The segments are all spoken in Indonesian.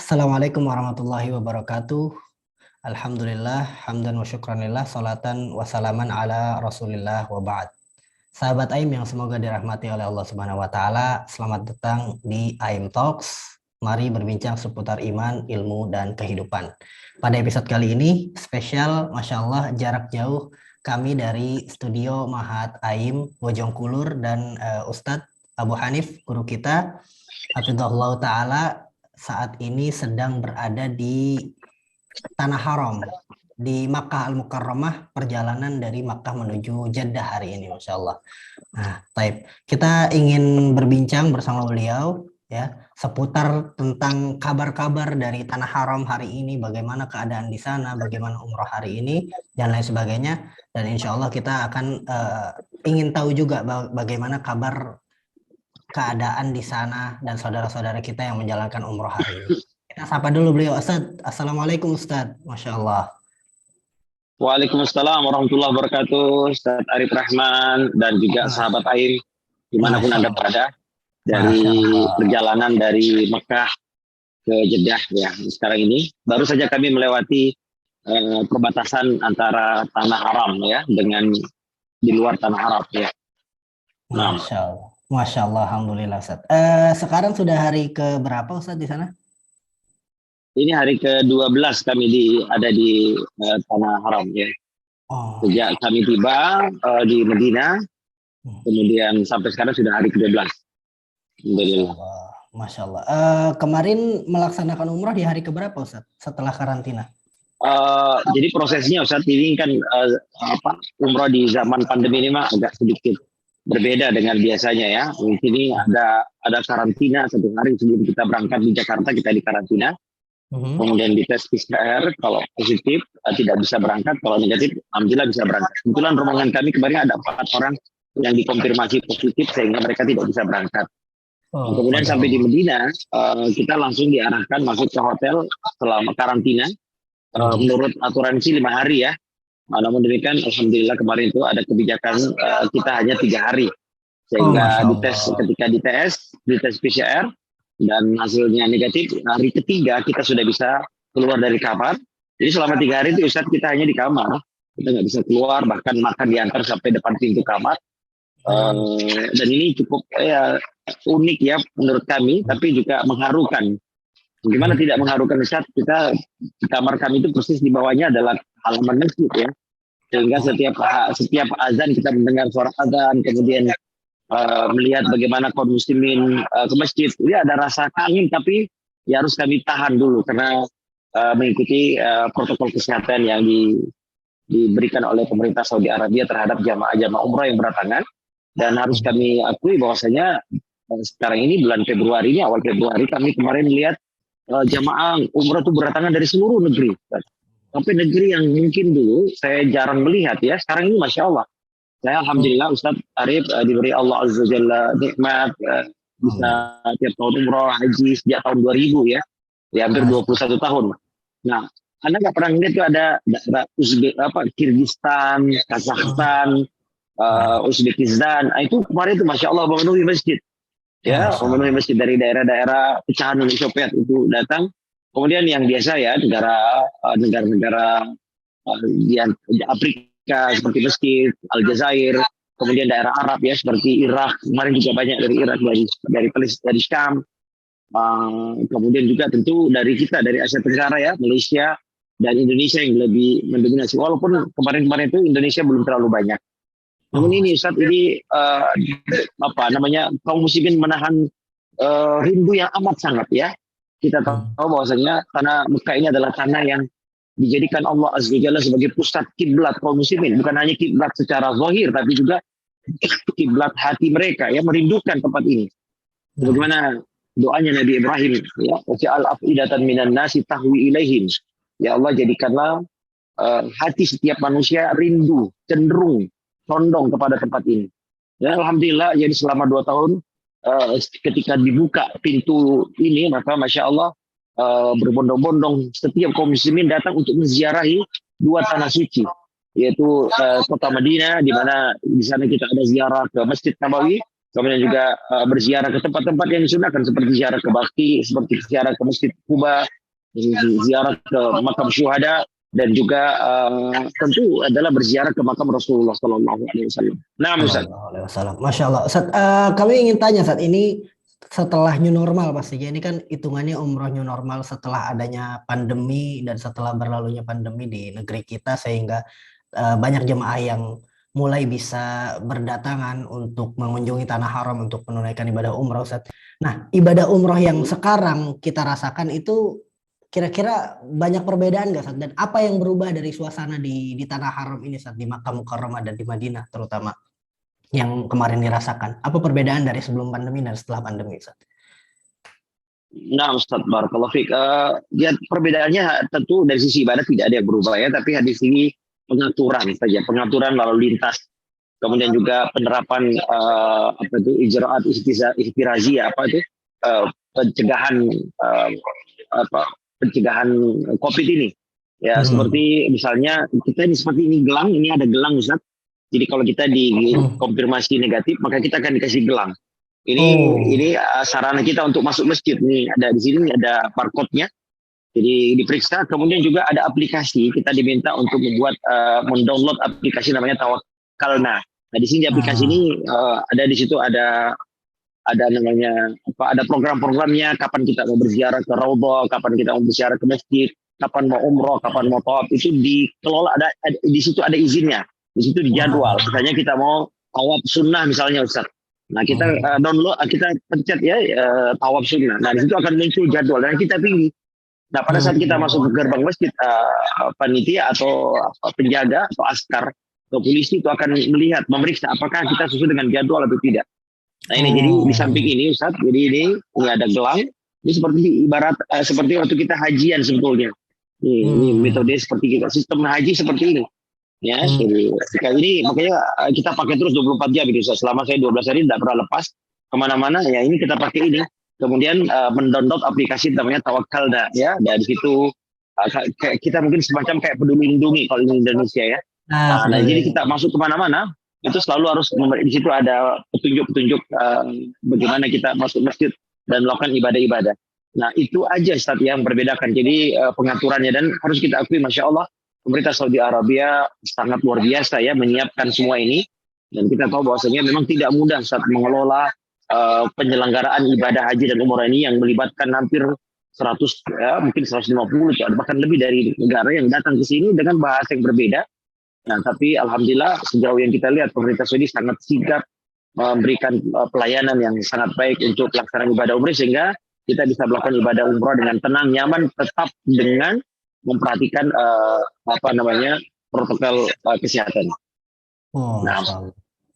Assalamualaikum warahmatullahi wabarakatuh. Alhamdulillah, hamdan wa syukranillah, salatan wa salaman ala rasulillah wa ba'd. Sahabat AIM yang semoga dirahmati oleh Allah Subhanahu wa taala, selamat datang di AIM Talks. Mari berbincang seputar iman, ilmu dan kehidupan. Pada episode kali ini spesial, Masya Allah, jarak jauh kami dari studio Mahat AIM Bojongkulur dan Ustadz Abu Hanif, guru kita, hafizahullah taala, saat ini sedang berada di Tanah Haram, di Makkah Al-Mukarramah, perjalanan dari Makkah menuju Jeddah hari ini, Masya Allah. Nah, taib. Kita ingin berbincang bersama beliau ya seputar tentang kabar-kabar dari Tanah Haram hari ini, bagaimana keadaan di sana, bagaimana umroh hari ini, dan lain sebagainya. Dan insya Allah kita akan ingin tahu juga bagaimana kabar keadaan di sana dan saudara-saudara kita yang menjalankan umroh hari ini. Kita sapa dulu beliau. Ustadz, Assalamualaikum Ustadz. Masya Allah. Waalaikumsalam warahmatullahi wabarakatuh, Ustadz Arif Rahman dan juga sahabat AIM dimanapun Anda berada, dari perjalanan dari Mekah ke Jeddah ya sekarang ini. Baru saja kami melewati perbatasan antara Tanah Haram ya dengan di luar Tanah Haram ya. Masya Allah. Masya Allah, alhamdulillah Ustaz. Sekarang sudah hari ke berapa Ustaz di sana? Ini hari ke-12 kami ada di Tanah Haram ya. Sejak kami tiba di Medina, kemudian sampai sekarang sudah hari ke-12. Alhamdulillah. Masya Allah. Kemarin melaksanakan umrah di hari keberapa Ustaz setelah karantina? Jadi prosesnya Ustaz, ini kan umrah di zaman pandemi ini mah agak sedikit berbeda dengan biasanya ya. Di sini ada karantina 1 hari sebelum kita berangkat di Jakarta, kita di karantina. Kemudian dites PCR, kalau positif tidak bisa berangkat, kalau negatif alhamdulillah bisa berangkat. Kebetulan rombongan kami kemarin ada 4 orang yang dikonfirmasi positif sehingga mereka tidak bisa berangkat. Kemudian sampai di Medina, kita langsung diarahkan masuk ke hotel selama karantina. Menurut aturan sih 5 hari ya. Namun demikian, alhamdulillah kemarin itu ada kebijakan kita hanya 3 hari, sehingga ketika dites PCR dan hasilnya negatif, hari ketiga kita sudah bisa keluar dari kamar. Jadi selama 3 hari itu Ustaz kita hanya di kamar, kita nggak bisa keluar, bahkan makan diantar sampai depan pintu kamar. Dan ini cukup unik ya menurut kami, tapi juga mengharukan. Gimana tidak mengharukan Ustaz, kita di kamar kami itu persis di bawahnya adalah halaman masjid ya, sehingga setiap azan kita mendengar suara azan, kemudian melihat bagaimana kaum muslimin ke masjid. Ini ada rasa kangen, tapi ya harus kami tahan dulu karena mengikuti protokol kesehatan yang diberikan oleh pemerintah Saudi Arabia terhadap jamaah umrah yang berdatangan. Dan harus kami akui bahwasanya sekarang ini bulan Februari ini, awal Februari, kami kemarin lihat jamaah umrah itu berdatangan dari seluruh negeri. Sampai negeri yang mungkin dulu saya jarang melihat ya, sekarang ini Masya Allah. Saya alhamdulillah Ustadz Arif diberi Allah Azza Jalla nikmat bisa tiap tahun umrah haji sejak tahun 2000 ya, hampir 21 tahun. Nah, Anda nggak pernah lihat tuh ada Kirgistan, Kazakhstan, Uzbekistan, itu kemarin itu Masya Allah memenuhi masjid. Ya, memenuhi masjid dari daerah-daerah pecahan Uni Soviet itu datang. Kemudian yang biasa ya negara-negara di Afrika seperti Mesir, Aljazair, kemudian daerah Arab ya seperti Irak, kemarin juga banyak dari Irak, dari Syam, kemudian juga tentu dari kita dari Asia Tenggara ya, Malaysia dan Indonesia yang lebih mendominasi. Walaupun kemarin-kemarin itu Indonesia belum terlalu banyak. Namun ini Ustaz, ini kaum muslimin menahan rindu yang amat sangat ya. Kita tahu bahwasanya tanah Mekah ini adalah tanah yang dijadikan Allah Azza wa Jalla sebagai pusat kiblat kaum muslimin, bukan hanya kiblat secara zahir tapi juga kiblat hati mereka ya, merindukan tempat ini. Bagaimana doanya Nabi Ibrahim ya, waj'al afidatan minan nasi tahwi ilaihim. Ya Allah, jadikanlah hati setiap manusia rindu, cenderung condong kepada tempat ini. Ya alhamdulillah, jadi selama 2 tahun ketika dibuka pintu ini, maka Masya Allah berbondong-bondong setiap kaum muslimin datang untuk menziarahi 2 tanah suci, yaitu kota Madinah, di mana di sana kita ada ziarah ke Masjid Nabawi, kemudian juga berziarah ke tempat-tempat yang disunahkan seperti ziarah ke Baqi, seperti ziarah ke Masjid Kuba, ziarah ke makam syuhada, dan juga tentu adalah berziarah ke makam Rasulullah Sallallahu Alaihi Wasallam. Nah, Ustaz. Sallallahu alaihi wasallam. Masya Allah. Ustaz, kami ingin tanya saat ini setelah new normal pastinya ini kan hitungannya umroh new normal setelah adanya pandemi dan setelah berlalunya pandemi di negeri kita sehingga banyak jemaah yang mulai bisa berdatangan untuk mengunjungi tanah haram untuk menunaikan ibadah umroh, Ustaz. Nah, ibadah umroh yang sekarang kita rasakan itu kira-kira banyak perbedaan nggak, Ustaz? Dan apa yang berubah dari suasana di tanah haram ini, Ustaz, di Makkah Mukarramah dan di Madinah terutama yang kemarin dirasakan? Apa perbedaan dari sebelum pandemi dan setelah pandemi, Ustaz? Nah, Ustaz, barakallahu fiik. Ya, perbedaannya tentu dari sisi ibadah tidak ada yang berubah ya, tapi di sini pengaturan saja, pengaturan lalu lintas, kemudian juga penerapan apa itu ijraat istirazi, apa itu pencegahan apa pencegahan COVID ini. Ya, seperti misalnya kita ini seperti ini gelang, ini ada gelang, Ustaz. Jadi kalau kita dikonfirmasi negatif, maka kita akan dikasih gelang. Ini sarana kita untuk masuk masjid. Nih ada di sini ada barcode-nya. Jadi diperiksa. Kemudian juga ada aplikasi. Kita diminta untuk membuat mendownload aplikasi namanya Tawakkalna. Nah di sini di aplikasi ini ada di situ ada namanya apa? Ada program-programnya. Kapan kita mau berziarah ke Raudhah, kapan kita mau berziarah ke masjid, kapan mau umroh, kapan mau tawaf, itu dikelola. Ada di situ ada izinnya. Di situ dijadwal. Misalnya kita mau tawaf sunnah misalnya, Ustaz. Nah kita download, kita pencet ya tawaf sunnah. Nah di situ akan muncul jadwal dan kita pilih. Nah pada saat kita masuk ke gerbang masjid, panitia atau penjaga atau askar atau polisi itu akan melihat, memeriksa apakah kita sesuai dengan jadwal atau tidak. Nah ini jadi di samping ini, Ustaz, jadi ini ada gelang. Ini seperti ibarat seperti waktu kita hajian sebetulnya. Ini metode seperti kita, sistem haji seperti ini. Ya, jadi ini makanya kita pakai terus 24 jam gitu. Selama saya 12 hari tidak pernah lepas kemana-mana. Ya ini kita pakai ini. Kemudian mendownload aplikasi namanya Tawakkalna. Ya, dari situ kita mungkin semacam kayak Peduli Lindungi kalau di Indonesia ya. Nah, jadi kita masuk kemana-mana itu selalu harus di situ ada petunjuk-petunjuk bagaimana kita masuk masjid dan melakukan ibadah-ibadah. Nah itu aja Ustaz yang membedakan. Jadi pengaturannya, dan harus kita akui, Masya Allah, pemerintah Saudi Arabia sangat luar biasa ya menyiapkan semua ini, dan kita tahu bahwasanya memang tidak mudah saat mengelola penyelenggaraan ibadah haji dan umrah ini yang melibatkan hampir 100 ya, mungkin 150 bahkan lebih dari negara yang datang ke sini dengan bahasa yang berbeda. Nah, tapi alhamdulillah sejauh yang kita lihat pemerintah Saudi sangat sigap memberikan pelayanan yang sangat baik untuk pelaksanaan ibadah umrah, sehingga kita bisa melakukan ibadah umrah dengan tenang, nyaman, tetap dengan memperhatikan protokol kesehatan.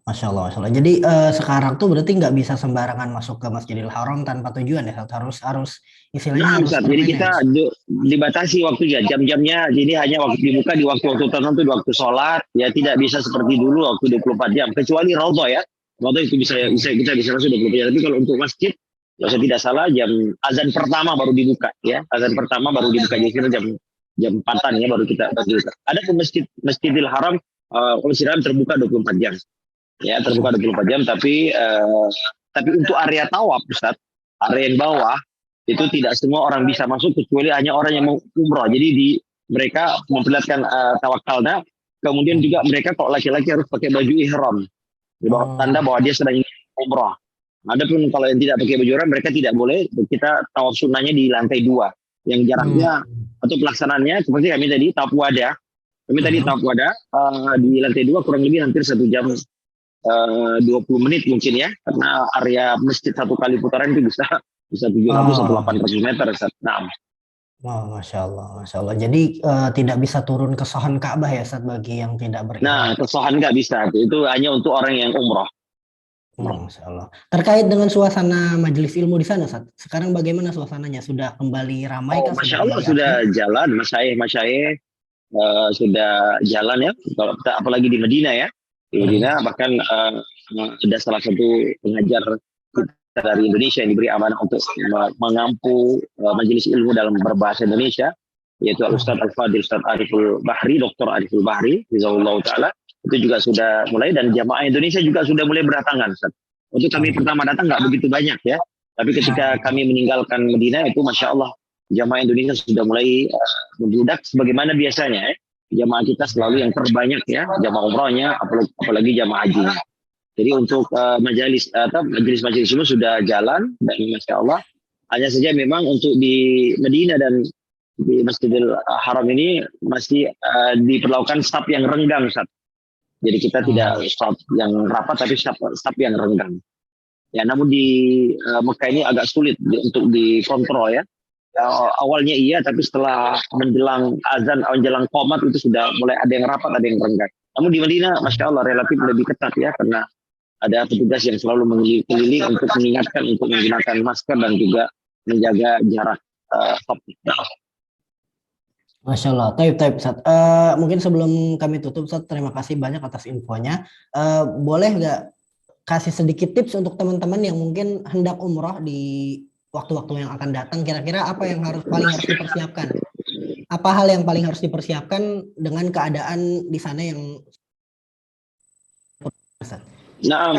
Masya Allah, Masya Allah. Jadi sekarang tuh berarti nggak bisa sembarangan masuk ke Masjidil Haram tanpa tujuan ya, harus istilahnya harus jadi kita dibatasi waktunya, jam-jamnya. Jadi hanya dibuka di waktu-waktu tertentu, di waktu sholat. Ya tidak bisa seperti dulu waktu 24 jam. Kecuali Raudhah ya. Raudhah itu kita bisa masuk 24 jam. Tapi kalau untuk masjid, kalau saya tidak salah jam azan pertama baru dibuka ya. Azan pertama baru dibuka, jadi jam 4-an ya baru kita buka. Ada pun Masjidil Haram terbuka 24 jam. Ya, terbuka 24 jam, tapi untuk area tawaf, Ustaz, area yang bawah itu tidak semua orang bisa masuk kecuali hanya orang yang mau umroh. Jadi mereka memperlihatkan Tawakkalna. Kemudian juga mereka kalau laki-laki harus pakai baju ihram, tanda bahwa dia sedang umroh. Adapun kalau yang tidak pakai baju ihram, mereka tidak boleh. Kita tawaf sunnahnya di lantai 2, yang jaraknya atau pelaksanaannya seperti kami tadi tawaf wada. Kami tadi tawaf wada di lantai 2 kurang lebih hampir 1 jam 20 menit mungkin ya, karena area masjid satu kali putaran itu bisa 700 atau 800 meter. Nah. Masya Allah, Masya Allah. Jadi tidak bisa turun ke Sohan Ka'bah ya, Ustaz, bagi yang tidak beriman. Nah, ke Sohan nggak bisa. Itu hanya untuk orang yang umroh. Masya Allah. Terkait dengan suasana majelis ilmu di sana, Ustaz, sekarang bagaimana suasananya? Sudah kembali ramai kan? Masya Allah sudah jalan, masyayikh sudah jalan ya. Kalau kita apalagi di Madinah ya. Di Madinah bahkan ada salah satu pengajar kita dari Indonesia yang diberi amanah untuk mengampu majelis ilmu dalam berbahasa Indonesia, yaitu Al-Ustaz Al-Fadil Ustaz Ariful Bahri, Dr. Ariful Bahri, Jazakallahu Ta'ala. Itu juga sudah mulai, dan jamaah Indonesia juga sudah mulai berdatangan, Ustaz. Untuk kami pertama datang nggak begitu banyak ya, tapi ketika kami meninggalkan Madinah itu Masya Allah jamaah Indonesia sudah mulai membludak sebagaimana biasanya. Jamaah kita selalu yang terbanyak ya, jamaah umrohnya, apalagi jamaah hajinya. Jadi untuk majelis-majelis ini sudah jalan dan Masya Allah. Hanya saja memang untuk di Medina dan di Masjidil Haram ini masih diperlakukan staf yang renggang, Ustaz. Jadi kita tidak staf yang rapat tapi staf yang renggang. Ya, namun di Mekah ini agak sulit untuk dikontrol ya. Awalnya iya, tapi setelah menjelang azan, menjelang qomat itu sudah mulai ada yang rapat, ada yang renggang. Namun di Medina, Masya Allah relatif lebih ketat ya, karena ada petugas yang selalu mengelilingi untuk mengingatkan untuk menggunakan masker dan juga menjaga jarak stop. Masya Allah. Taib, Ustaz. Mungkin sebelum kami tutup, Ustaz, terima kasih banyak atas infonya. Boleh nggak kasih sedikit tips untuk teman-teman yang mungkin hendak umroh di waktu-waktu yang akan datang? Kira-kira apa yang paling harus dipersiapkan? Apa hal yang paling harus dipersiapkan dengan keadaan di sana yang Nah,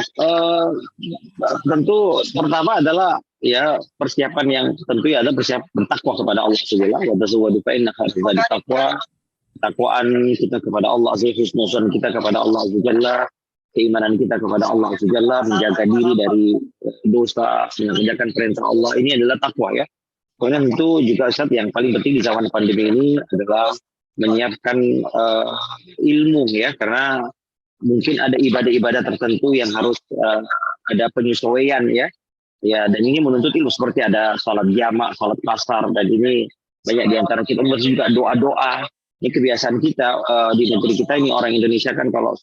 tentu pertama adalah ya persiapan yang tentu ya ada persiapan bertakwa kepada Allah Subhanahu wa taala. Takwaan kita kepada Allah Azza wa Jalla, kita kepada Allah Azza wa Jalla, keimanan kita kepada Allah Azza wa Jalla, menjaga diri dari dosa, mengerjakan perintah Allah, ini adalah takwa ya. Kemudian itu juga Ustaz yang paling penting di zaman pandemi ini adalah menyiapkan ilmu ya, karena mungkin ada ibadah-ibadah tertentu yang harus ada penyesuaian ya. Ya, dan ini menuntut ilmu seperti ada sholat jamak, sholat kasar, dan ini banyak di antara kita juga doa-doa. Ini kebiasaan kita di negeri kita ini, orang Indonesia kan kalau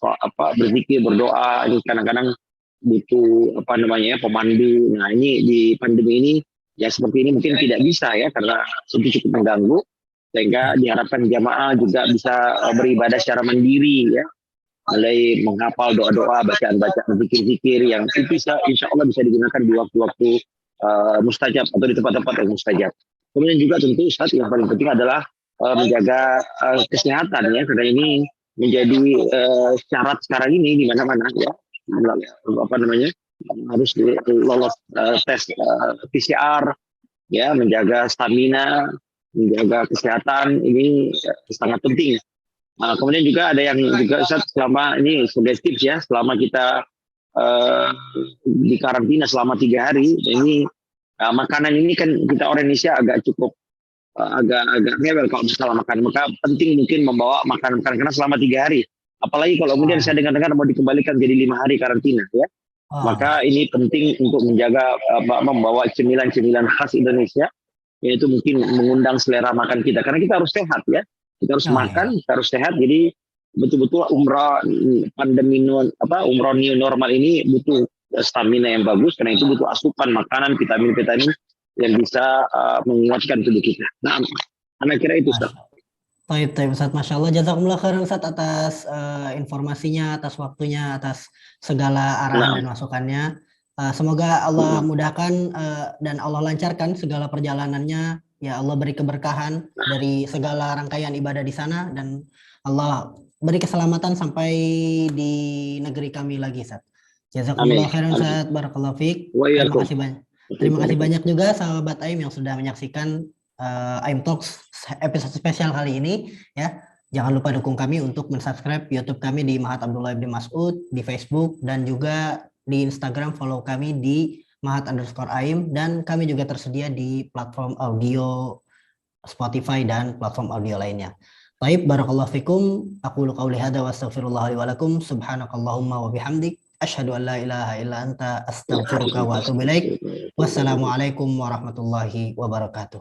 berzikir, berdoa, ini kadang-kadang butuh pemandu. Nah, ini di pandemi ini ya seperti ini mungkin tidak bisa ya, karena itu cukup mengganggu, sehingga diharapkan jamaah juga bisa beribadah secara mandiri ya, mulai menghafal doa-doa, bacaan-bacaan, zikir-zikir yang itu bisa insya Allah bisa digunakan di waktu-waktu mustajab atau di tempat-tempat yang mustajab. Kemudian juga tentu Ustaz yang paling penting adalah menjaga kesehatan ya, karena ini menjadi syarat sekarang ini di mana-mana ya, harus lolos tes PCR ya, menjaga stamina, menjaga kesehatan ini sangat penting. Kemudian juga ada yang juga Ustaz, selama ini sebagai tips ya, selama kita di karantina selama 3 hari, ini makanan ini kan kita orang Indonesia agak cukup agak ngewel kalau misalnya makan, maka penting mungkin membawa makanan karena selama 3 hari. Apalagi kalau kemudian saya dengar-dengar mau dikembalikan jadi 5 hari karantina ya. Maka ini penting untuk menjaga membawa cemilan-cemilan khas Indonesia, yaitu mungkin mengundang selera makan kita, karena kita harus sehat ya. Kita harus makan, kita harus sehat. Jadi betul-betul umrah pandemi umrah new normal ini butuh stamina yang bagus, karena itu butuh asupan makanan, vitamin-vitamin yang bisa menguatkan tubuh kita. Nah, anak kira itu Ustaz. Taib Ustaz, Masya Allah. Jazakumullah khairan Ustaz atas informasinya, atas waktunya, atas segala arahan dan masukannya. Semoga Allah mudahkan dan Allah lancarkan segala perjalanannya. Ya Allah beri keberkahan dari segala rangkaian ibadah di sana, dan Allah beri keselamatan sampai di negeri kami lagi, Ustaz. Jazakumullah khairan Ustaz, barakallahu fiik. Terima kasih banyak. Terima kasih banyak juga sahabat AIM yang sudah menyaksikan AIM Talks episode spesial kali ini ya. Jangan lupa dukung kami untuk mensubscribe YouTube kami di Mahat Abdullah bin Mas'ud di Facebook, dan juga di Instagram follow kami di Mahat_AIM, dan kami juga tersedia di platform audio Spotify dan platform audio lainnya. Baik, barakallahu fikum. Aqulu qauli hadza wa astaghfirullah li wa lakum. Subhanakallahumma wa bihamdik asyhadu an la ilaha illa anta astaghfiruka wa atubu ilaik. Wassalamualaikum warahmatullahi wabarakatuh.